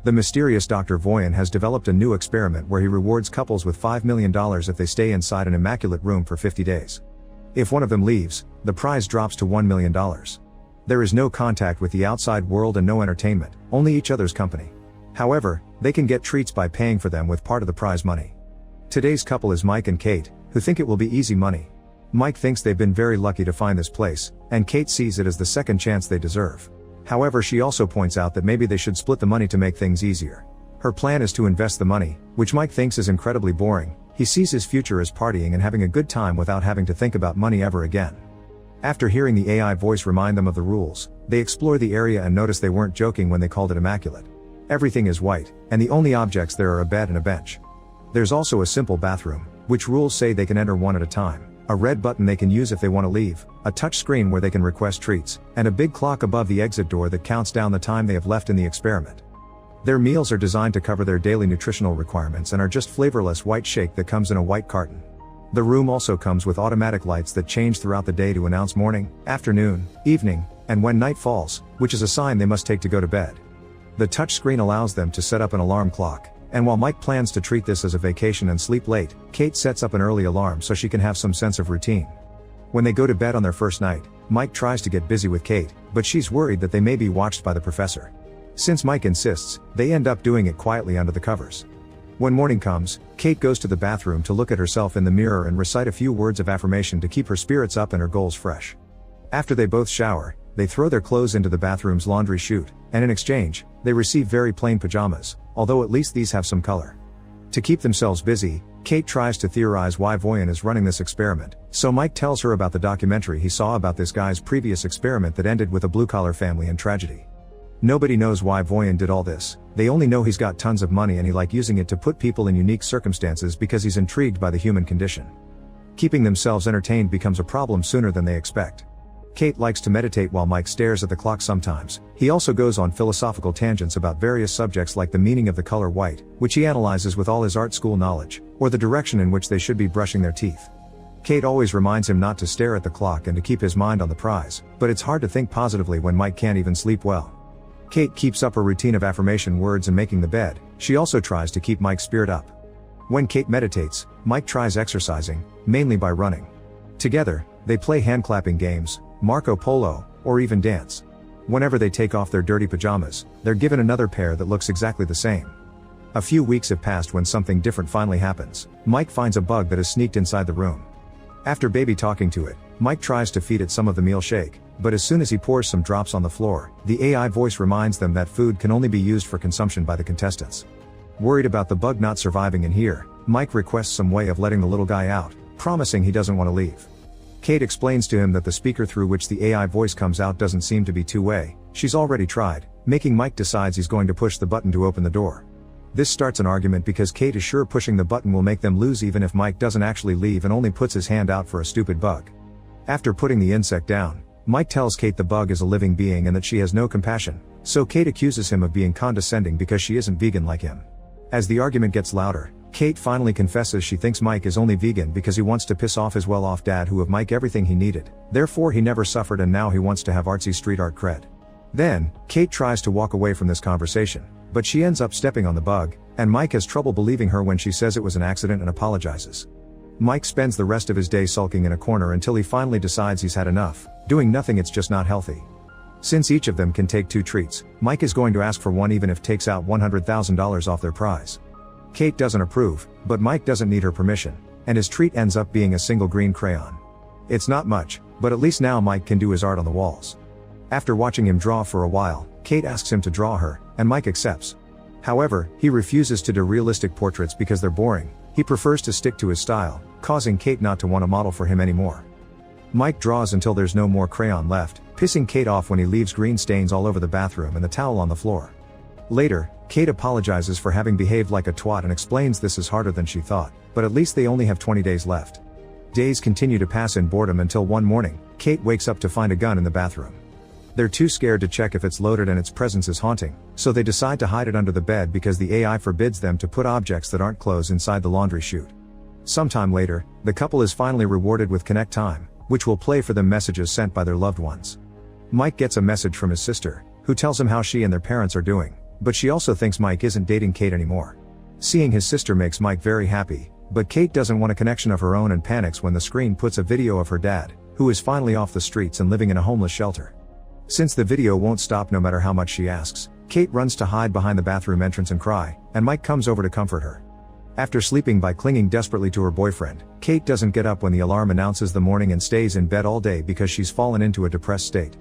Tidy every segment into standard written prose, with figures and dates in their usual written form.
The mysterious Dr. Voyan has developed a new experiment where he rewards couples with $5 million if they stay inside an immaculate room for 50 days. If one of them leaves, the prize drops to $1 million. There is no contact with the outside world and no entertainment, only each other's company. However, they can get treats by paying for them with part of the prize money. Today's couple is Mike and Kate, who think it will be easy money. Mike thinks they've been very lucky to find this place, and Kate sees it as the second chance they deserve. However, she also points out that maybe they should split the money to make things easier. Her plan is to invest the money, which Mike thinks is incredibly boring. He sees his future as partying and having a good time without having to think about money ever again. After hearing the AI voice remind them of the rules, they explore the area and notice they weren't joking when they called it immaculate. Everything is white, and the only objects there are a bed and a bench. There's also a simple bathroom, which rules say they can enter one at a time, a red button they can use if they want to leave, a touch screen where they can request treats, and a big clock above the exit door that counts down the time they have left in the experiment. Their meals are designed to cover their daily nutritional requirements and are just flavorless white shake that comes in a white carton. The room also comes with automatic lights that change throughout the day to announce morning, afternoon, evening, and when night falls, which is a sign they must take to go to bed. The touch screen allows them to set up an alarm clock, and while Mike plans to treat this as a vacation and sleep late, Kate sets up an early alarm so she can have some sense of routine. When they go to bed on their first night, Mike tries to get busy with Kate, but she's worried that they may be watched by the professor. Since Mike insists, they end up doing it quietly under the covers. When morning comes, Kate goes to the bathroom to look at herself in the mirror and recite a few words of affirmation to keep her spirits up and her goals fresh. After they both shower, they throw their clothes into the bathroom's laundry chute, and in exchange, they receive very plain pajamas, although at least these have some color. To keep themselves busy, Kate tries to theorize why Voyan is running this experiment, so Mike tells her about the documentary he saw about this guy's previous experiment that ended with a blue-collar family and tragedy. Nobody knows why Voyan did all this, they only know he's got tons of money and he likes using it to put people in unique circumstances because he's intrigued by the human condition. Keeping themselves entertained becomes a problem sooner than they expect. Kate likes to meditate while Mike stares at the clock sometimes. He also goes on philosophical tangents about various subjects like the meaning of the color white, which he analyzes with all his art school knowledge, or the direction in which they should be brushing their teeth. Kate always reminds him not to stare at the clock and to keep his mind on the prize, but it's hard to think positively when Mike can't even sleep well. Kate keeps up her routine of affirmation words and making the bed. She also tries to keep Mike's spirit up. When Kate meditates, Mike tries exercising, mainly by running. Together, they play hand-clapping games, Marco Polo, or even dance. Whenever they take off their dirty pajamas, they're given another pair that looks exactly the same. A few weeks have passed when something different finally happens. Mike finds a bug that has sneaked inside the room. After baby talking to it, Mike tries to feed it some of the meal shake, but as soon as he pours some drops on the floor, the AI voice reminds them that food can only be used for consumption by the contestants. Worried about the bug not surviving in here, Mike requests some way of letting the little guy out, promising he doesn't want to leave. Kate explains to him that the speaker through which the AI voice comes out doesn't seem to be two-way. She's already tried, making Mike decides he's going to push the button to open the door. This starts an argument because Kate is sure pushing the button will make them lose even if Mike doesn't actually leave and only puts his hand out for a stupid bug. After putting the insect down, Mike tells Kate the bug is a living being and that she has no compassion, so Kate accuses him of being condescending because she isn't vegan like him. As the argument gets louder, Kate finally confesses she thinks Mike is only vegan because he wants to piss off his well-off dad who gave Mike everything he needed, therefore he never suffered and now he wants to have artsy street art cred. Then, Kate tries to walk away from this conversation, but she ends up stepping on the bug, and Mike has trouble believing her when she says it was an accident and apologizes. Mike spends the rest of his day sulking in a corner until he finally decides he's had enough. Doing nothing, it's just not healthy. Since each of them can take 2 treats, Mike is going to ask for one even if takes out $100,000 off their prize. Kate doesn't approve, but Mike doesn't need her permission, and his treat ends up being a single green crayon. It's not much, but at least now Mike can do his art on the walls. After watching him draw for a while, Kate asks him to draw her, and Mike accepts. However, he refuses to do realistic portraits because they're boring. He prefers to stick to his style, causing Kate not to want to model for him anymore. Mike draws until there's no more crayon left, pissing Kate off when he leaves green stains all over the bathroom and the towel on the floor. Later, Kate apologizes for having behaved like a twat and explains this is harder than she thought, but at least they only have 20 days left. Days continue to pass in boredom until one morning, Kate wakes up to find a gun in the bathroom. They're too scared to check if it's loaded and its presence is haunting, so they decide to hide it under the bed because the AI forbids them to put objects that aren't clothes inside the laundry chute. Sometime later, the couple is finally rewarded with Connect Time, which will play for them messages sent by their loved ones. Mike gets a message from his sister, who tells him how she and their parents are doing, But she also thinks Mike isn't dating Kate anymore. Seeing his sister makes Mike very happy, but Kate doesn't want a connection of her own and panics when the screen puts a video of her dad, who is finally off the streets and living in a homeless shelter. Since the video won't stop no matter how much she asks, Kate runs to hide behind the bathroom entrance and cry, and Mike comes over to comfort her. After sleeping by clinging desperately to her boyfriend, Kate doesn't get up when the alarm announces the morning and stays in bed all day because she's fallen into a depressed state.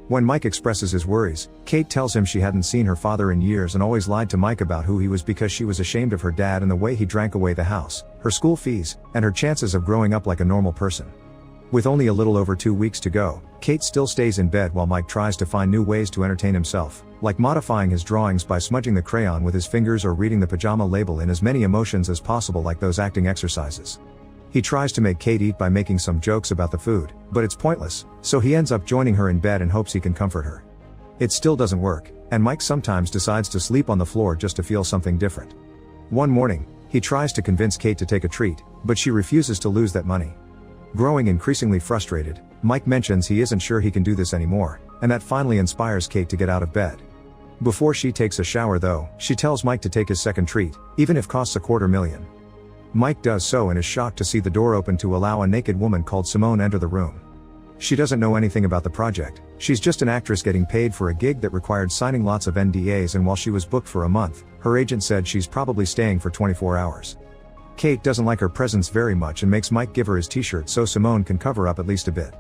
When Mike expresses his worries, Kate tells him she hadn't seen her father in years and always lied to Mike about who he was because she was ashamed of her dad and the way he drank away the house, her school fees, and her chances of growing up like a normal person. With only a little over 2 weeks to go, Kate still stays in bed while Mike tries to find new ways to entertain himself, like modifying his drawings by smudging the crayon with his fingers or reading the pajama label in as many emotions as possible like those acting exercises. He tries to make Kate eat by making some jokes about the food, but it's pointless, so he ends up joining her in bed and hopes he can comfort her. It still doesn't work, and Mike sometimes decides to sleep on the floor just to feel something different. One morning, he tries to convince Kate to take a treat, but she refuses to lose that money. Growing increasingly frustrated, Mike mentions he isn't sure he can do this anymore, and that finally inspires Kate to get out of bed. Before she takes a shower though, she tells Mike to take his second treat, even if costs $250,000. Mike does so and is shocked to see the door open to allow a naked woman called Simone enter the room. She doesn't know anything about the project, she's just an actress getting paid for a gig that required signing lots of NDAs, and while she was booked for a month, her agent said she's probably staying for 24 hours. Kate doesn't like her presence very much and makes Mike give her his t-shirt so Simone can cover up at least a bit.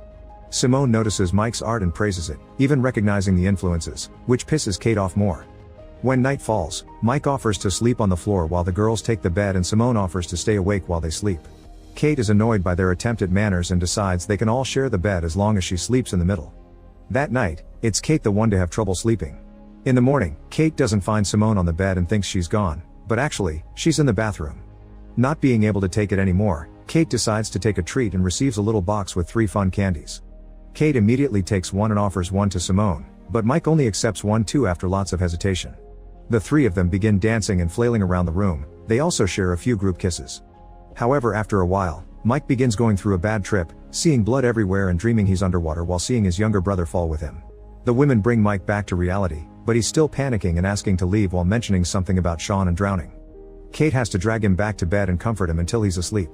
Simone notices Mike's art and praises it, even recognizing the influences, which pisses Kate off more. When night falls, Mike offers to sleep on the floor while the girls take the bed and Simone offers to stay awake while they sleep. Kate is annoyed by their attempt at manners and decides they can all share the bed as long as she sleeps in the middle. That night, it's Kate the one to have trouble sleeping. In the morning, Kate doesn't find Simone on the bed and thinks she's gone, but actually, she's in the bathroom. Not being able to take it anymore, Kate decides to take a treat and receives a little box with 3 fun candies. Kate immediately takes one and offers one to Simone, but Mike only accepts one too after lots of hesitation. The 3 of them begin dancing and flailing around the room, they also share a few group kisses. However, after a while, Mike begins going through a bad trip, seeing blood everywhere and dreaming he's underwater while seeing his younger brother fall with him. The women bring Mike back to reality, but he's still panicking and asking to leave while mentioning something about Sean and drowning. Kate has to drag him back to bed and comfort him until he's asleep.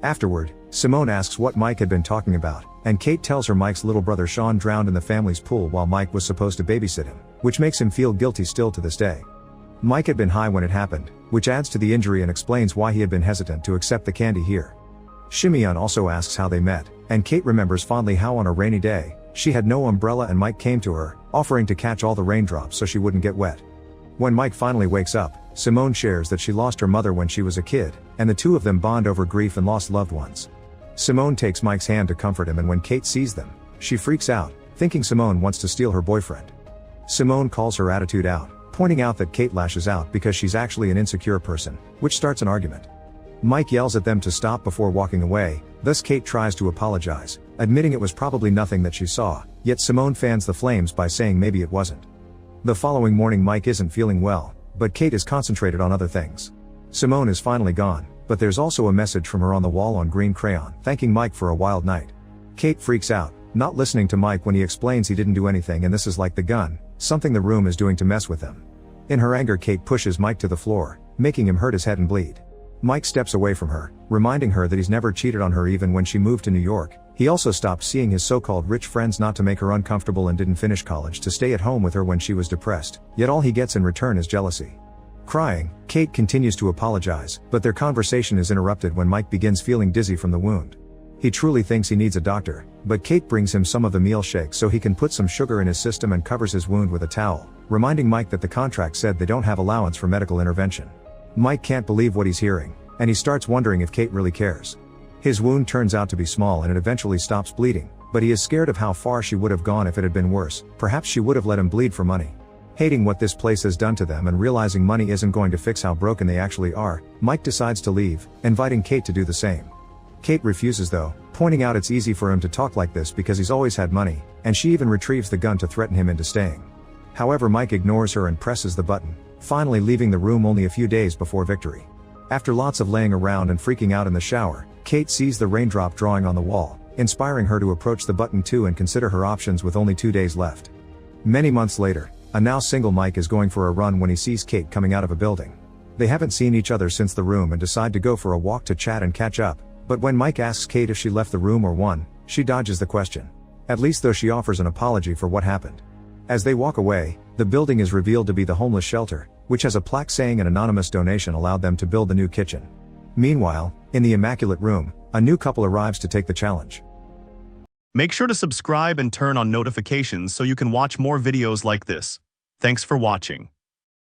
Afterward, Simone asks what Mike had been talking about, and Kate tells her Mike's little brother Sean drowned in the family's pool while Mike was supposed to babysit him, which makes him feel guilty still to this day. Mike had been high when it happened, which adds to the injury and explains why he had been hesitant to accept the candy here. Shimeon also asks how they met, and Kate remembers fondly how on a rainy day, she had no umbrella and Mike came to her, offering to catch all the raindrops so she wouldn't get wet. When Mike finally wakes up, Simone shares that she lost her mother when she was a kid, and the 2 of them bond over grief and lost loved ones. Simone takes Mike's hand to comfort him, and when Kate sees them, she freaks out, thinking Simone wants to steal her boyfriend. Simone calls her attitude out, pointing out that Kate lashes out because she's actually an insecure person, which starts an argument. Mike yells at them to stop before walking away, thus Kate tries to apologize, admitting it was probably nothing that she saw, yet Simone fans the flames by saying maybe it wasn't. The following morning Mike isn't feeling well, but Kate is concentrated on other things. Simone is finally gone, but there's also a message from her on the wall on green crayon, thanking Mike for a wild night. Kate freaks out, not listening to Mike when he explains he didn't do anything and this is like the gun, something the room is doing to mess with them. In her anger, Kate pushes Mike to the floor, making him hurt his head and bleed. Mike steps away from her, reminding her that he's never cheated on her even when she moved to New York. He also stopped seeing his so-called rich friends not to make her uncomfortable and didn't finish college to stay at home with her when she was depressed, yet all he gets in return is jealousy. Crying, Kate continues to apologize, but their conversation is interrupted when Mike begins feeling dizzy from the wound. He truly thinks he needs a doctor, but Kate brings him some of the meal shakes so he can put some sugar in his system and covers his wound with a towel, reminding Mike that the contract said they don't have allowance for medical intervention. Mike can't believe what he's hearing, and he starts wondering if Kate really cares. His wound turns out to be small and it eventually stops bleeding, but he is scared of how far she would have gone if it had been worse. Perhaps she would have let him bleed for money. Hating what this place has done to them and realizing money isn't going to fix how broken they actually are, Mike decides to leave, inviting Kate to do the same. Kate refuses though, pointing out it's easy for him to talk like this because he's always had money, and she even retrieves the gun to threaten him into staying. However, Mike ignores her and presses the button, finally leaving the room only a few days before victory. After lots of laying around and freaking out in the shower, Kate sees the raindrop drawing on the wall, inspiring her to approach the button too and consider her options with only 2 days left. Many months later, A now single Mike is going for a run when he sees Kate coming out of a building. They haven't seen each other since the room and decide to go for a walk to chat and catch up, but when Mike asks Kate if she left the room or won, she dodges the question. At least though she offers an apology for what happened. As they walk away, the building is revealed to be the homeless shelter, which has a plaque saying an anonymous donation allowed them to build the new kitchen. Meanwhile, in the Immaculate Room, a new couple arrives to take the challenge. Make sure to subscribe and turn on notifications so you can watch more videos like this. Thanks for watching.